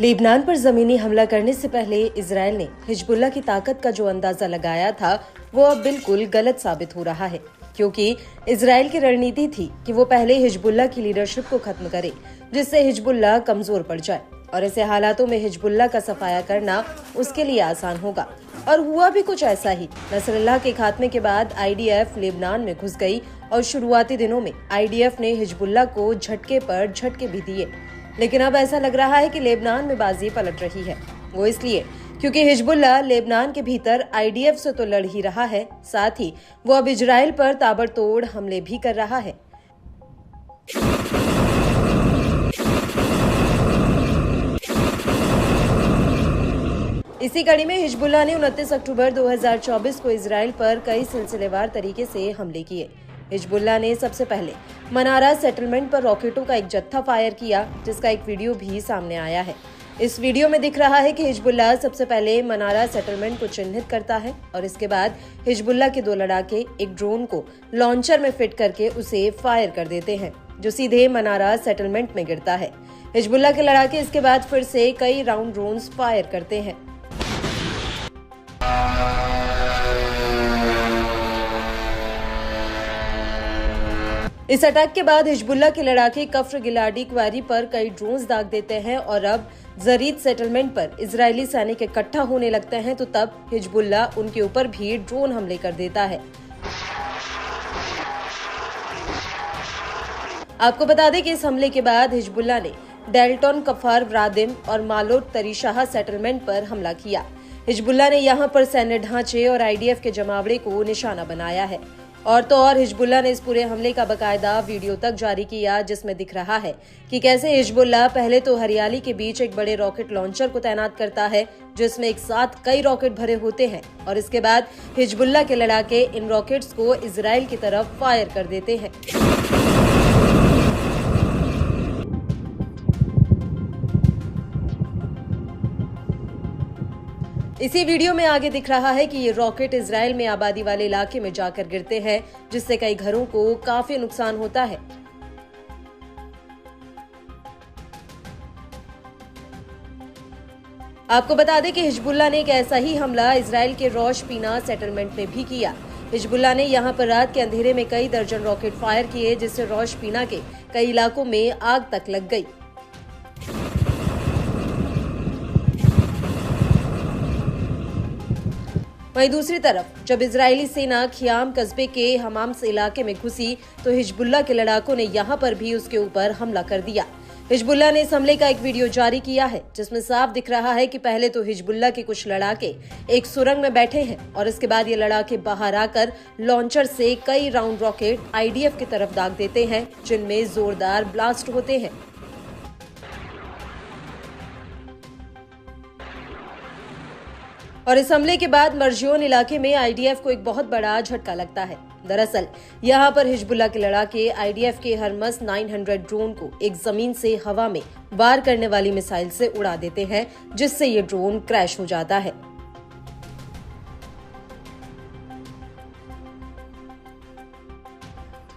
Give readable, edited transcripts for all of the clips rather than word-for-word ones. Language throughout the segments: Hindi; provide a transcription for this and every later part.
लेबनान पर जमीनी हमला करने से पहले इजरायल ने हिजबुल्लाह की ताकत का जो अंदाजा लगाया था वो अब बिल्कुल गलत साबित हो रहा है, क्योंकि इजरायल की रणनीति थी कि वो पहले हिजबुल्लाह की लीडरशिप को खत्म करे, जिससे हिजबुल्लाह कमजोर पड़ जाए और ऐसे हालातों में हिजबुल्लाह का सफाया करना उसके लिए आसान होगा। और हुआ भी कुछ ऐसा ही। नसरल्लाह के खात्मे के बाद आईडीएफ लेबनान में घुस गई और शुरुआती दिनों में आईडीएफ ने हिजबुल्लाह को झटके पर झटके भी दिए, लेकिन अब ऐसा लग रहा है कि लेबनान में बाजी पलट रही है। वो इसलिए क्योंकि हिजबुल्लाह लेबनान के भीतर आईडीएफ से तो लड़ ही रहा है, साथ ही वो अब इजरायल पर ताबड़तोड़ हमले भी कर रहा है। इसी कड़ी में हिजबुल्लाह ने 29 अक्टूबर 2024 को इजरायल पर कई सिलसिलेवार तरीके से हमले किए। हिजबुल्लाह ने सबसे पहले मनारा सेटलमेंट पर रॉकेटों का एक जत्था फायर किया, जिसका एक वीडियो भी सामने आया है। इस वीडियो में दिख रहा है कि हिजबुल्लाह सबसे पहले मनारा सेटलमेंट को चिन्हित करता है और इसके बाद हिजबुल्लाह के दो लड़ाके एक ड्रोन को लॉन्चर में फिट करके उसे फायर कर देते हैं, जो सीधे मनारा सेटलमेंट में गिरता है। हिजबुल्लाह के लड़ाके इसके बाद फिर से कई राउंड ड्रोन्स फायर करते हैं। इस अटैक के बाद हिजबुल्लाह के लड़ाके कफ्र गिलाडी क्वारी पर कई ड्रोन्स दाग देते हैं और अब जरीद सेटलमेंट पर इजरायली सैनिक इकट्ठा होने लगते हैं, तो तब हिजबुल्लाह उनके ऊपर भी ड्रोन हमले कर देता है। आपको बता दें कि इस हमले के बाद हिजबुल्लाह ने डेल्टन कफार ब्रादिम और मालोट तरीशाह सेटलमेंट पर हमला किया। हिजबुल्लाह ने यहां पर सैन्य ढांचे और आईडीएफ के जमावड़े को निशाना बनाया है। और तो और हिजबुल्लाह ने इस पूरे हमले का बकायदा वीडियो तक जारी किया, जिसमें दिख रहा है कि कैसे हिजबुल्लाह पहले तो हरियाली के बीच एक बड़े रॉकेट लॉन्चर को तैनात करता है, जिसमें एक साथ कई रॉकेट भरे होते हैं, और इसके बाद हिजबुल्लाह के लड़ाके इन रॉकेट्स को इजरायल की तरफ फायर कर देते हैं। इसी वीडियो में आगे दिख रहा है कि ये रॉकेट इजरायल में आबादी वाले इलाके में जाकर गिरते हैं, जिससे कई घरों को काफी नुकसान होता है। आपको बता दें कि हिजबुल्लाह ने एक ऐसा ही हमला इजरायल के रोश पीना सेटलमेंट में भी किया। हिजबुल्लाह ने यहां पर रात के अंधेरे में कई दर्जन रॉकेट फायर किए, जिससे रोश पीना के कई इलाकों में आग तक लग गई। वहीं दूसरी तरफ जब इजरायली सेना खियाम कस्बे के हमाम्स इलाके में घुसी, तो हिजबुल्लाह के लड़ाकों ने यहां पर भी उसके ऊपर हमला कर दिया। हिजबुल्लाह ने इस हमले का एक वीडियो जारी किया है, जिसमें साफ दिख रहा है कि पहले तो हिजबुल्लाह के कुछ लड़ाके एक सुरंग में बैठे हैं और इसके बाद ये लड़ाके बाहर आकर लॉन्चर से कई राउंड रॉकेट आईडीएफ की तरफ दाग देते हैं, जिनमें जोरदार ब्लास्ट होते हैं। और इस हमले के बाद मर्जियोन इलाके में आईडीएफ को एक बहुत बड़ा झटका लगता है। दरअसल यहां पर हिजबुल्लाह के लड़ाके आईडीएफ के हरमस 900 ड्रोन को एक जमीन से हवा में वार करने वाली मिसाइल से उड़ा देते हैं, जिससे ये ड्रोन क्रैश हो जाता है।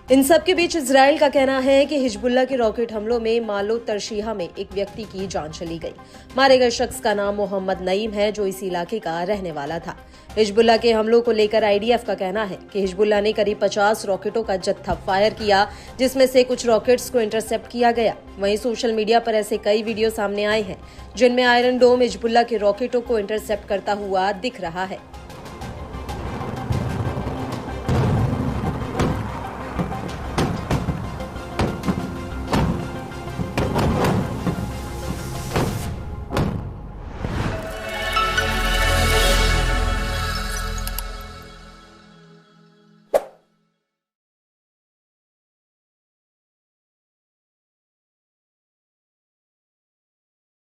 इन सब के बीच इजरायल का कहना है कि हिजबुल्लाह के रॉकेट हमलों में मालो तरशीहा में एक व्यक्ति की जान चली गई। मारे गए शख्स का नाम मोहम्मद नईम है, जो इस इलाके का रहने वाला था। हिजबुल्लाह के हमलों को लेकर आईडीएफ का कहना है कि हिजबुल्लाह ने करीब 50 रॉकेटों का जत्था फायर किया, जिसमें से कुछ रॉकेट्स को इंटरसेप्ट किया गया। वहीं सोशल मीडिया पर ऐसे कई वीडियो सामने आए हैं, जिनमें आयरन डोम हिजबुल्लाह के रॉकेटों को इंटरसेप्ट करता हुआ दिख रहा है।